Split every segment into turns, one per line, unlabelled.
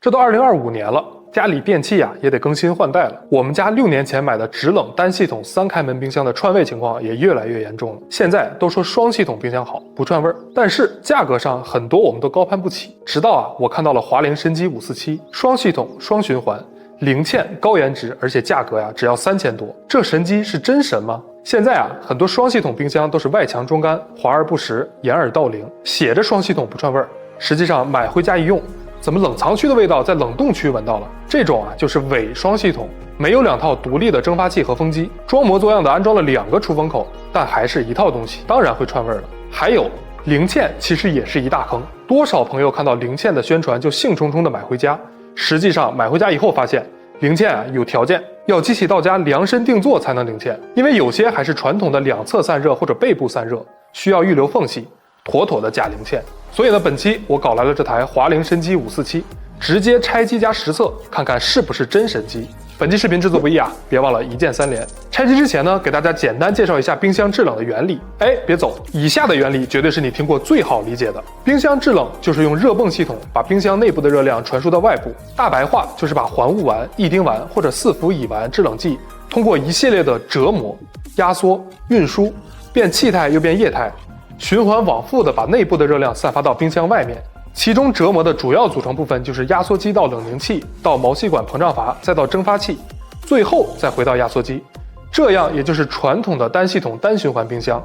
这都2025年了，家里电器也得更新换代了。我们家6年前买的直冷单系统3开门冰箱的串味情况也越来越严重了。现在都说双系统冰箱好，不串味儿，但是价格上很多我们都高攀不起。直到我看到了华凌神机547双系统双循环，零嵌高颜值，而且价格只要3000多，这神机是真神吗？现在很多双系统冰箱都是外强中干，华而不实，掩耳盗铃，写着双系统不串味儿，实际上买回家一用，怎么冷藏区的味道在冷冻区闻到了？这种就是伪双系统，没有2套独立的蒸发器和风机，装模作样的安装了2个出风口，但还是一套东西，当然会串味了。还有零嵌其实也是一大坑，多少朋友看到零嵌的宣传就兴冲冲的买回家，实际上买回家以后发现零嵌有条件，要机器到家量身定做才能零嵌，因为有些还是传统的两侧散热或者背部散热，需要预留缝隙，妥妥的假零嵌。所以呢，本期我搞来了这台华凌神机547，直接拆机加实测，看看是不是真神机。本期视频制作不易别忘了一键3连。拆机之前呢，给大家简单介绍一下冰箱制冷的原理。别走，以下的原理绝对是你听过最好理解的。冰箱制冷就是用热泵系统把冰箱内部的热量传输到外部，大白话就是把环雾烷、异丁烷或者4氟乙烷制冷剂通过一系列的折磨、压缩、运输，变气态又变液态，循环往复的把内部的热量散发到冰箱外面。其中折磨的主要组成部分就是压缩机到冷凝器，到毛细管膨胀阀，再到蒸发器，最后再回到压缩机。这样也就是传统的单系统单循环冰箱。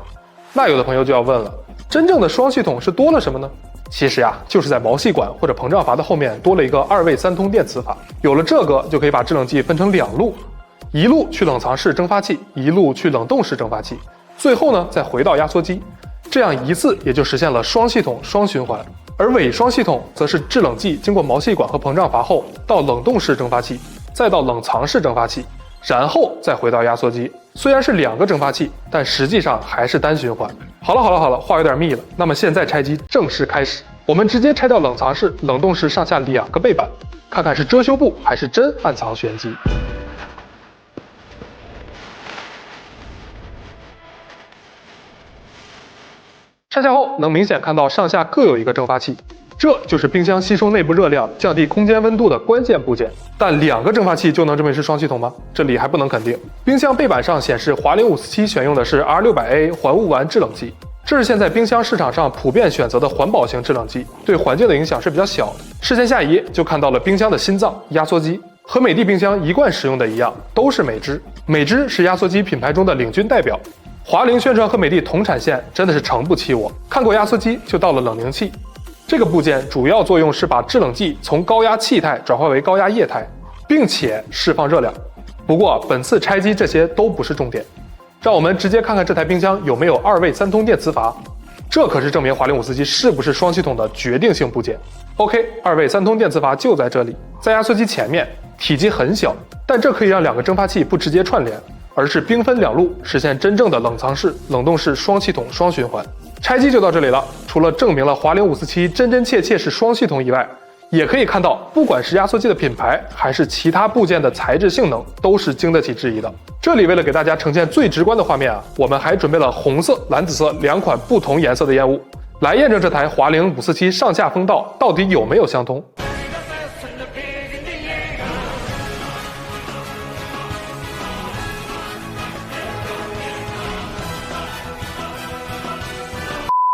那有的朋友就要问了，真正的双系统是多了什么呢？其实就是在毛细管或者膨胀阀的后面多了一个2位3通电磁阀。有了这个，就可以把制冷剂分成2路，一路去冷藏室蒸发器，一路去冷冻室蒸发器，最后呢再回到压缩机。这样一次也就实现了双系统双循环。而伪双系统则是制冷剂经过毛细管和膨胀阀后，到冷冻室蒸发器，再到冷藏室蒸发器，然后再回到压缩机。虽然是2个蒸发器，但实际上还是单循环。好了，话有点密了。那么现在拆机正式开始，我们直接拆掉冷藏室、冷冻室上下2个背板，看看是遮羞布还是真暗藏玄机。拆下后能明显看到上下各有一个蒸发器，这就是冰箱吸收内部热量、降低空间温度的关键部件。但2个蒸发器就能证明是双系统吗？这里还不能肯定。冰箱背板上显示华凌547选用的是 R600A 环雾烷制冷剂，这是现在冰箱市场上普遍选择的环保型制冷剂，对环境的影响是比较小的。视线下移就看到了冰箱的心脏压缩机，和美的冰箱一贯使用的一样，都是美芝。美芝是压缩机品牌中的领军代表。华凌宣传和美的同产线，真的是诚不欺我。看过压缩机就到了冷凝器，这个部件主要作用是把制冷剂从高压气态转化为高压液态，并且释放热量。不过本次拆机这些都不是重点，让我们直接看看这台冰箱有没有2位3通电磁阀，这可是证明华凌547是不是双系统的决定性部件。2位3通电磁阀就在这里，在压缩机前面，体积很小，但这可以让2个蒸发器不直接串联，而是兵分2路，实现真正的冷藏室、冷冻室双系统双循环。拆机就到这里了，除了证明了华凌547真真切切是双系统以外，也可以看到不管是压缩机的品牌还是其他部件的材质性能都是经得起质疑的。这里为了给大家呈现最直观的画面我们还准备了红色、蓝紫色2款不同颜色的烟雾，来验证这台华凌547上下风道到底有没有相通。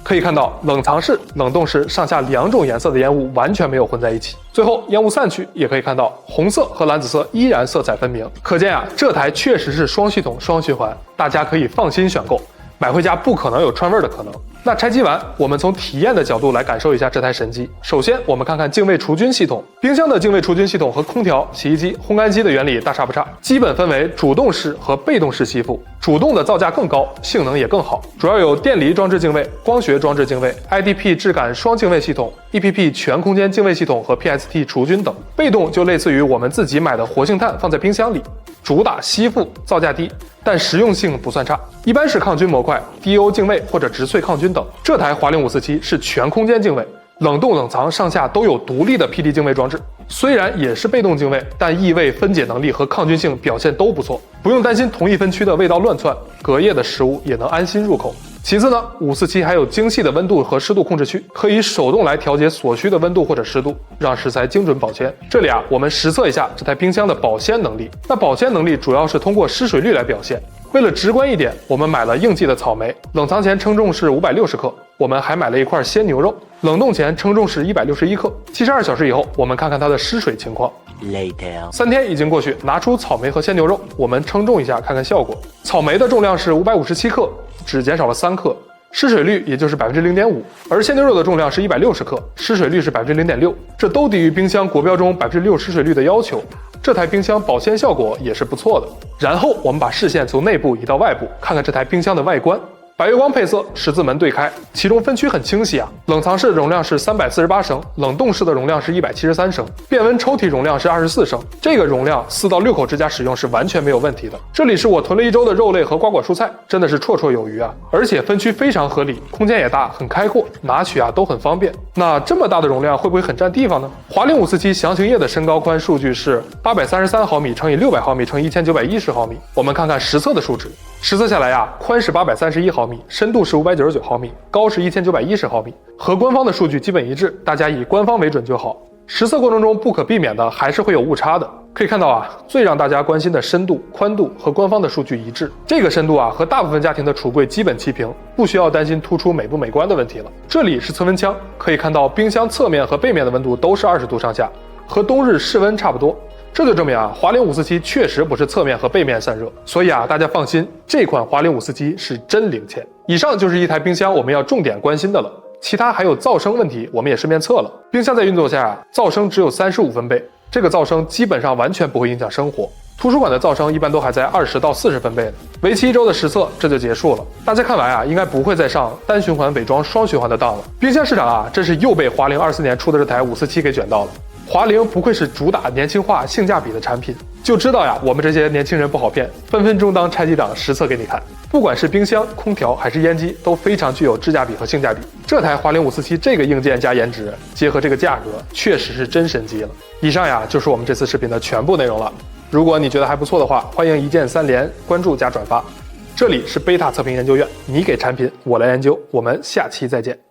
可以看到，冷藏室、冷冻室上下2种颜色的烟雾完全没有混在一起。最后烟雾散去，也可以看到红色和蓝紫色依然色彩分明。可见这台确实是双系统双循环，大家可以放心选购，买回家不可能有串味的可能。那拆机完，我们从体验的角度来感受一下这台神机。首先，我们看看净味除菌系统。冰箱的净味除菌系统和空调、洗衣机、烘干机的原理大差不差，基本分为主动式和被动式吸附。主动的造价更高，性能也更好，主要有电离装置净味、光学装置净味、IDP 质感双净味系统、EPP 全空间净味系统和 PST 除菌等。被动就类似于我们自己买的活性炭放在冰箱里，主打吸附，造价低，但实用性不算差，一般是抗菌模块、DO 净味或者植萃抗菌等。这台华凌547是全空间净味，冷冻冷藏上下都有独立的 PD 净味装置，虽然也是被动净味，但异味分解能力和抗菌性表现都不错，不用担心同一分区的味道乱窜，隔夜的食物也能安心入口。其次呢，547还有精细的温度和湿度控制区，可以手动来调节所需的温度或者湿度，让食材精准保鲜。这里我们实测一下这台冰箱的保鲜能力。那保鲜能力主要是通过湿水率来表现。为了直观一点，我们买了应季的草莓，冷藏前称重是560克。我们还买了一块鲜牛肉，冷冻前称重是161克。72小时以后，我们看看它的失水情况。3天已经过去，拿出草莓和鲜牛肉，我们称重一下，看看效果。草莓的重量是557克，只减少了3克，失水率也就是 0.5%， 而鲜牛肉的重量是160克，失水率是 0.6%， 这都低于冰箱国标中 6% 失水率的要求。这台冰箱保鲜效果也是不错的。然后我们把视线从内部移到外部，看看这台冰箱的外观。百月光配色，十字门对开，其中分区很清晰啊。冷藏室容量是348升，冷冻室的容量是173升，变温抽屉容量是24升。这个容量4到6口之家使用是完全没有问题的。这里是我囤了1周的肉类和瓜果蔬菜，真的是绰绰有余啊！而且分区非常合理，空间也大，很开阔，拿取都很方便。那这么大的容量会不会很占地方呢？华凌547详情页的身高宽数据是833毫米乘以600毫米乘以1910毫米。我们看看实测的数值。实测下来宽是831毫米，深度是599毫米，高是1910毫米，和官方的数据基本一致，大家以官方为准就好。实测过程中不可避免的还是会有误差的。可以看到最让大家关心的深度、宽度和官方的数据一致。这个深度和大部分家庭的橱柜基本齐平，不需要担心突出美不美观的问题了。这里是测温枪，可以看到冰箱侧面和背面的温度都是20度上下，和冬日室温差不多。这就证明华凌547确实不是侧面和背面散热，所以大家放心，这款华凌547是真领先。以上就是一台冰箱我们要重点关心的了，其他还有噪声问题，我们也顺便测了。冰箱在运作下噪声只有35分贝，这个噪声基本上完全不会影响生活。图书馆的噪声一般都还在20到40分贝呢。为期1周的实测这就结束了，大家看完应该不会再上单循环伪装双循环的当了。冰箱市场真是又被华凌24年出的这台547给卷到了。华凌不愧是主打年轻化、性价比的产品，就知道我们这些年轻人不好骗，分分钟当拆机党实测给你看。不管是冰箱、空调还是烟机，都非常具有质价比和性价比。这台华凌547这个硬件加颜值，结合这个价格，确实是真神机了。以上就是我们这次视频的全部内容了。如果你觉得还不错的话，欢迎一键3连、关注加转发。这里是贝塔测评研究院，你给产品，我来研究。我们下期再见。